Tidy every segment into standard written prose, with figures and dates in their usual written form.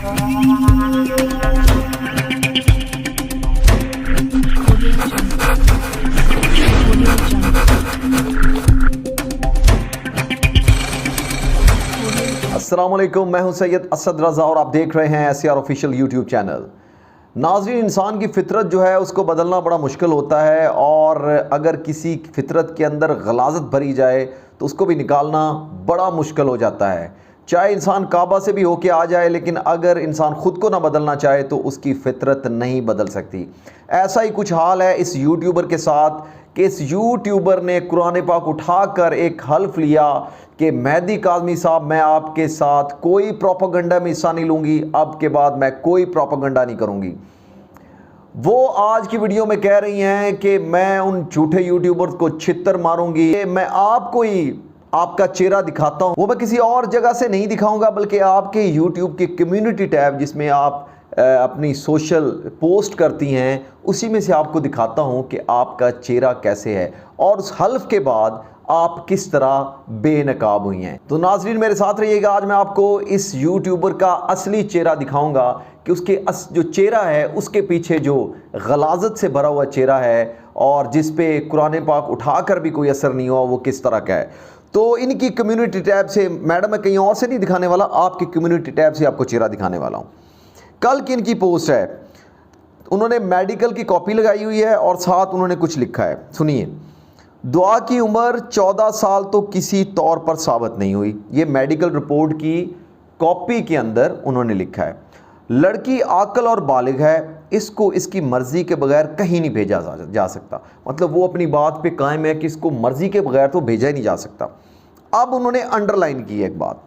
अस्सलाम वालेकुम, मैं हूं सैयद असद रज़ा और आप देख रहे हैं SCR ऑफिशियल यूट्यूब चैनल। नाज़रीन, इंसान की फ़ितरत जो है उसको बदलना बड़ा मुश्किल होता है और अगर किसी फ़ितरत के अंदर गलाज़त भरी जाए तो उसको भी निकालना बड़ा मुश्किल हो जाता है। चाहे इंसान काबा से भी होके आ जाए, लेकिन अगर इंसान ख़ुद को ना बदलना चाहे तो उसकी फ़ितरत नहीं बदल सकती। ऐसा ही कुछ हाल है इस यूट्यूबर के साथ कि इस यूट्यूबर ने कुरान पाक उठाकर एक हल्फ लिया कि मेहदी काज़मी साहब, मैं आपके साथ कोई प्रोपेगेंडा में हिस्सा नहीं लूँगी, अब के बाद मैं कोई प्रोपेगेंडा नहीं करूँगी। वो आज की वीडियो में कह रही हैं कि मैं उन झूठे यूट्यूबर्स को छित्तर मारूंगी, मैं आपको ही आपका चेहरा दिखाता हूँ। वो मैं किसी और जगह से नहीं दिखाऊंगा, बल्कि आपके यूट्यूब के कम्युनिटी टैब जिसमें आप अपनी सोशल पोस्ट करती हैं, उसी में से आपको दिखाता हूं कि आपका चेहरा कैसे है और उस हल्फ के बाद आप किस तरह बेनकाब हुई हैं। तो नाज़रीन, मेरे साथ रहिएगा। आज मैं आपको इस यूट्यूबर का असली चेहरा दिखाऊंगा कि उसके जो चेहरा है उसके पीछे जो गलाजत से भरा हुआ चेहरा है और जिस पे कुरान पाक उठाकर भी कोई असर नहीं हुआ, वो किस तरह का है। तो इनकी कम्युनिटी टैब से, मैडम मैं कहीं और से नहीं दिखाने वाला, आपकी कम्युनिटी टैब से आपको चेहरा दिखाने वाला हूँ। कल की इनकी पोस्ट है, उन्होंने मेडिकल की कॉपी लगाई हुई है और साथ उन्होंने कुछ लिखा है, सुनिए। दुआ की उम्र 14 साल तो किसी तौर पर साबित नहीं हुई। ये मेडिकल रिपोर्ट की कॉपी के अंदर उन्होंने लिखा है। लड़की आकल और बालिग है, इसको इसकी मर्जी के बगैर कहीं नहीं भेजा जा सकता। मतलब वो अपनी बात पे कायम है कि इसको मर्जी के बगैर तो भेजा ही नहीं जा सकता। अब उन्होंने अंडरलाइन की है, एक बात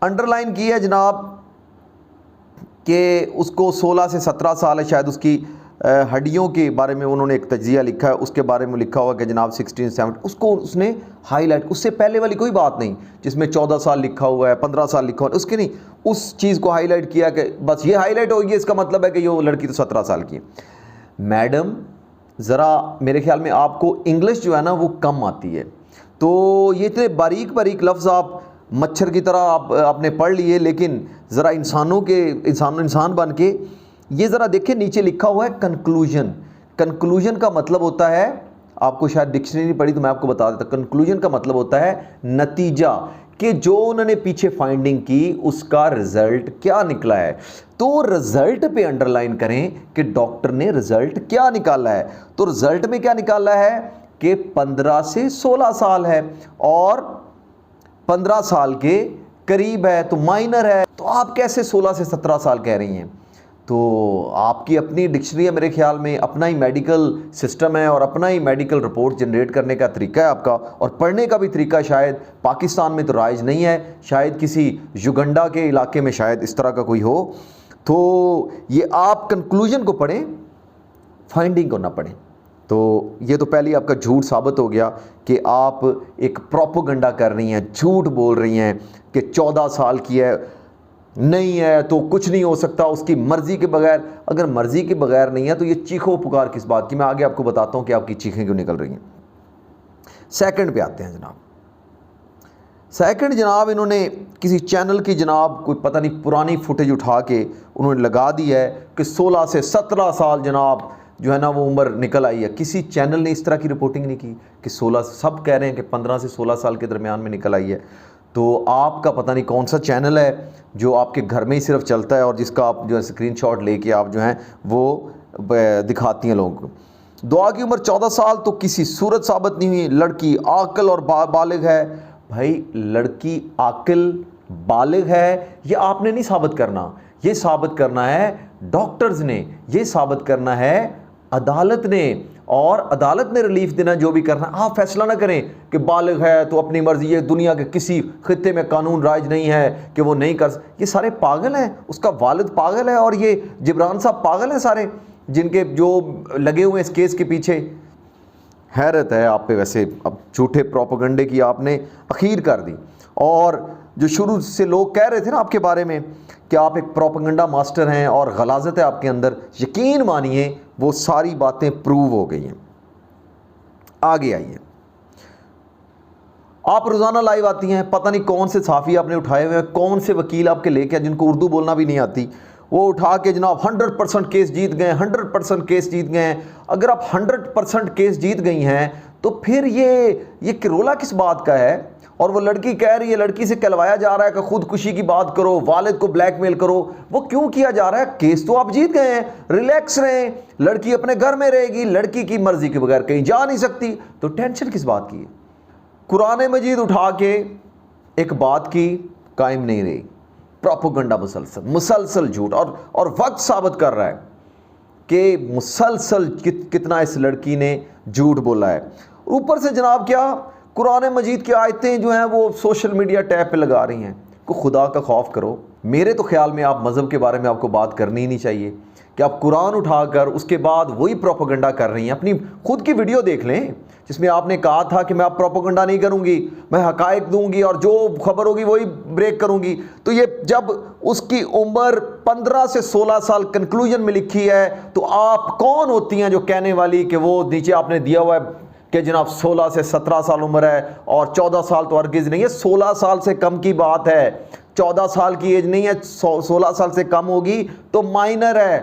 अंडरलाइन की है जनाब कि उसको 16 से 17 साल है शायद। उसकी हड्डियों के बारे में उन्होंने एक तज्जिया लिखा है, उसके बारे में लिखा हुआ कि जनाब 16 17, उसको उसने हाईलाइट, उससे पहले वाली कोई बात नहीं जिसमें 14 साल लिखा हुआ है, 15 साल लिखा हुआ है, उसके नहीं, उस चीज़ को हाईलाइट किया कि बस ये हाईलाइट होगी, इसका मतलब है कि ये लड़की तो 17 साल की है। मैडम, ज़रा मेरे ख्याल में आपको इंग्लिश जो है ना वो कम आती है, तो ये इतने बारीक बारीक लफ्ज़ आप मच्छर की तरह आपने पढ़ लिए, लेकिन ज़रा इंसान बन के ये ज़रा देखें, नीचे लिखा हुआ है कंक्लूजन। कंक्लूजन का मतलब होता है, आपको शायद डिक्शनरी नहीं पढ़ी तो मैं आपको बता देता, कंक्लूजन का मतलब होता है नतीजा, कि जो उन्होंने पीछे फाइंडिंग की उसका रिजल्ट क्या निकला है। तो रिजल्ट पे अंडरलाइन करें कि डॉक्टर ने रिजल्ट क्या निकाला है। तो रिजल्ट में क्या निकाला है कि 15 से 16 साल है और 15 साल के करीब है, तो माइनर है। तो आप कैसे 16 से 17 साल कह रही हैं? तो आपकी अपनी डिक्शनरी है, मेरे ख्याल में अपना ही मेडिकल सिस्टम है और अपना ही मेडिकल रिपोर्ट जनरेट करने का तरीका है आपका, और पढ़ने का भी तरीका शायद पाकिस्तान में तो राइज नहीं है, शायद किसी युगंडा के इलाके में शायद इस तरह का कोई हो। तो ये आप कंक्लूजन को पढ़ें, फाइंडिंग को ना पढ़ें। तो ये तो पहले आपका झूठ साबित हो गया कि आप एक प्रोपेगेंडा कर रही हैं, झूठ बोल रही हैं कि 14 साल की है, नहीं है तो कुछ नहीं हो सकता उसकी मर्जी के बगैर। अगर मर्जी के बगैर नहीं है तो ये चीखो पुकार किस बात की, मैं आगे आपको बताता हूं कि आपकी चीखें क्यों निकल रही हैं। सेकंड पे आते हैं जनाब। सेकंड जनाब, इन्होंने किसी चैनल की जनाब कोई पता नहीं पुरानी फुटेज उठा के उन्होंने लगा दी है कि 16 से 17 साल जनाब जो है ना वो उम्र निकल आई है। किसी चैनल ने इस तरह की रिपोर्टिंग नहीं की कि 16, सब कह रहे हैं कि 15 से 16 साल के दरमियान में निकल आई है। तो आपका पता नहीं कौन सा चैनल है जो आपके घर में ही सिर्फ चलता है और जिसका आप जो है स्क्रीनशॉट लेके आप जो हैं वो दिखाती हैं लोगों को। दुआ की उम्र 14 साल तो किसी सूरत साबित नहीं हुई। लड़की आकिल और बालिग है। भाई, लड़की आकिल बालिग है ये आपने नहीं साबित करना, ये साबित करना है डॉक्टर्स ने, ये साबित करना है अदालत ने, और अदालत ने रिलीफ देना जो भी करना। आप फैसला ना करें कि बालिग है तो अपनी मर्जी, ये दुनिया के किसी खित्ते में कानून राज नहीं है कि वो नहीं कर। ये सारे पागल हैं, उसका वालिद पागल है और ये जिब्रान साहब पागल हैं सारे, जिनके जो लगे हुए इस केस के पीछे। हैरत है आप पे वैसे, अब झूठे प्रोपेगेंडे की आपने अखीर कर दी। और जो शुरू से लोग कह रहे थे ना आपके बारे में कि आप एक प्रोपेगेंडा मास्टर हैं और गलाजत है आपके अंदर, यकीन मानिए वो सारी बातें प्रूव हो गई हैं। आगे आइए, आप रोज़ाना लाइव आती हैं, पता नहीं कौन से साफ़ी आपने उठाए हुए हैं, कौन से वकील आपके लेके जिनको उर्दू बोलना भी नहीं आती, वो उठा के जनाब 100% केस जीत गए, 100% केस जीत गए हैं। अगर आप 100% केस जीत गई हैं तो फिर ये किरोला किस बात का है? और वो लड़की कह रही है, लड़की से कहलवाया जा रहा है कि खुदकुशी की बात करो, वालिद को ब्लैकमेल करो। वो क्यों किया जा रहा है? केस तो आप जीत गए हैं, रिलैक्स रहें, लड़की अपने घर में रहेगी, लड़की की मर्जी के बगैर कहीं जा नहीं सकती, तो टेंशन किस बात की है? कुरान मजीद उठा के एक बात की कायम नहीं रही, प्रोपेगेंडा मुसलसल झूठ, और वक्त साबित कर रहा है कि मुसलसल कितना इस लड़की ने झूठ बोला है। ऊपर से जनाब क्या कुरान मजीद की आयतें जो हैं वो सोशल मीडिया टैब पे लगा रही हैं। को खुदा का खौफ करो। मेरे तो ख्याल में आप मज़हब के बारे में आपको बात करनी ही नहीं चाहिए कि आप कुरान उठाकर उसके बाद वही प्रोपेगेंडा कर रही हैं। अपनी खुद की वीडियो देख लें जिसमें आपने कहा था कि मैं आप प्रोपेगेंडा नहीं करूंगी, मैं हकायक दूंगी और जो खबर होगी वही ब्रेक करूंगी। तो ये जब उसकी उम्र 15 से 16 साल कंक्लूजन में लिखी है, तो आप कौन होती हैं जो कहने वाली कि वो नीचे आपने दिया हुआ है कि जनाब 16 से 17 साल उम्र है और 14 साल तो हरगिज़ नहीं है। 16 साल से कम की बात है, 14 साल की एज नहीं है, 16 साल से कम होगी तो माइनर है।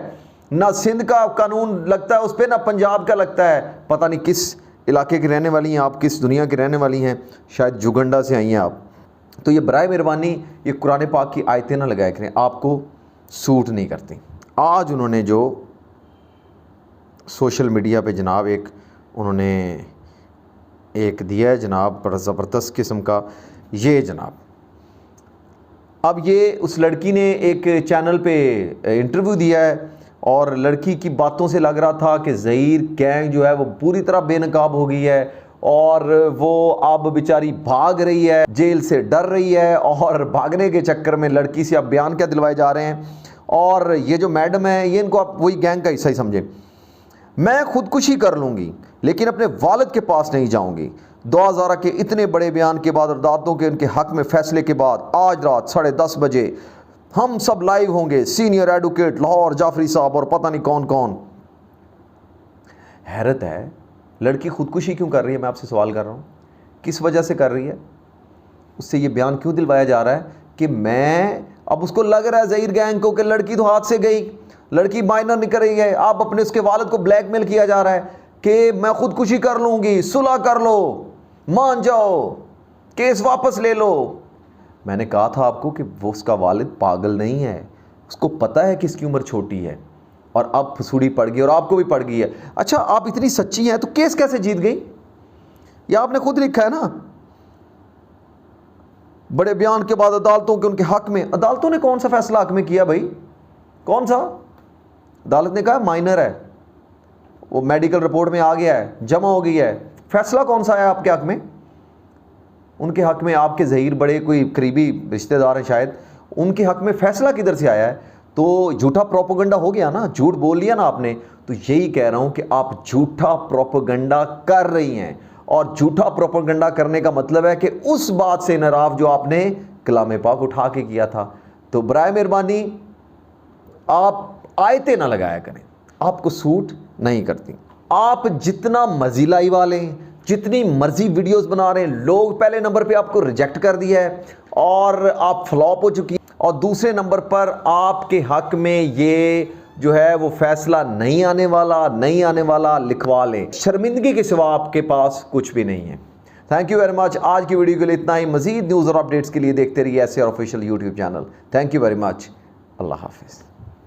ना सिंध का कानून लगता है उस पर, ना पंजाब का लगता है। पता नहीं किस इलाके की रहने वाली हैं आप, किस दुनिया की रहने वाली हैं, शायद जुगंडा से आई हैं आप। तो ये बराए मेहरबानी ये कुरान पाक की आयतें ना लगाया करें, आपको सूट नहीं करती। आज उन्होंने जो सोशल मीडिया पे जनाब उन्होंने एक दिया है जनाब बड़ा ज़बरदस्त किस्म का, ये जनाब अब ये उस लड़की ने एक चैनल पे इंटरव्यू दिया है और लड़की की बातों से लग रहा था कि ज़हीर गैंग जो है वो पूरी तरह बेनकाब हो गई है और वो अब बेचारी भाग रही है, जेल से डर रही है और भागने के चक्कर में लड़की से अब बयान क्या दिलवाए जा रहे हैं। और ये जो मैडम है ये इनको आप वही गैंग का हिस्सा ही समझें। मैं खुदकुशी कर लूँगी लेकिन अपने वालिद के पास नहीं जाऊँगी। 2000 के इतने बड़े बयान के बाद और अदालतों के उनके हक़ में फ़ैसले के बाद आज रात 10:30 बजे हम सब लाइव होंगे, सीनियर एडवोकेट लाहौर जाफरी साहब और पता नहीं कौन कौन। हैरत है, लड़की खुदकुशी क्यों कर रही है? मैं आपसे सवाल कर रहा हूँ, किस वजह से कर रही है? उससे ये बयान क्यों दिलवाया जा रहा है कि मैं, अब उसको लग रहा है ज़हीर गैंग को कि लड़की तो हाथ से गई, लड़की माइनर निकल रही है। अब अपने उसके वालिद को ब्लैकमेल किया जा रहा है कि मैं खुदकुशी कर लूँगी, सुलह कर लो, मान जाओ, केस वापस ले लो। मैंने कहा था आपको कि वो उसका वालिद पागल नहीं है, उसको पता है कि इसकी उम्र छोटी है और अब फसूड़ी पड़ गई और आपको भी पड़ गई है। अच्छा, आप इतनी सच्ची हैं तो केस कैसे जीत गई? ये आपने खुद लिखा है ना, बड़े बयान के बाद अदालतों के उनके हक में। अदालतों ने कौन सा फैसला हक में किया भाई? कौन सा? अदालत ने कहा माइनर है, वो मेडिकल रिपोर्ट में आ गया है, जमा हो गई है। फैसला कौन सा आया आपके हक में? उनके हक में आपके ज़हीर बड़े कोई करीबी रिश्तेदार हैं शायद, उनके हक में फ़ैसला किधर से आया है? तो झूठा प्रोपेगेंडा हो गया ना, झूठ बोल लिया ना आपने। तो यही कह रहा हूँ कि आप झूठा प्रोपेगेंडा कर रही हैं और झूठा प्रोपेगेंडा करने का मतलब है कि उस बात से नाराज़ जो आपने कलाम पाक उठा के किया था। तो बराए मेहरबानी आप आयतें ना लगाया करें, आपको सूट नहीं करती। आप जितना मर्जी लाइव वाले, जितनी मर्जी वीडियोस बना रहे हैं, लोग पहले नंबर पे आपको रिजेक्ट कर दिया है और आप फ्लॉप हो चुकी है, और दूसरे नंबर पर आपके हक में ये जो है वो फैसला नहीं आने वाला लिखवा लें। शर्मिंदगी के सिवा आपके पास कुछ भी नहीं है। Thank you very much. आज की वीडियो के लिए इतना ही। मजीद न्यूज़ और अपडेट्स के लिए देखते रहिए SCR official YouTube channel. Thank you very much. अल्लाह हाफिज़।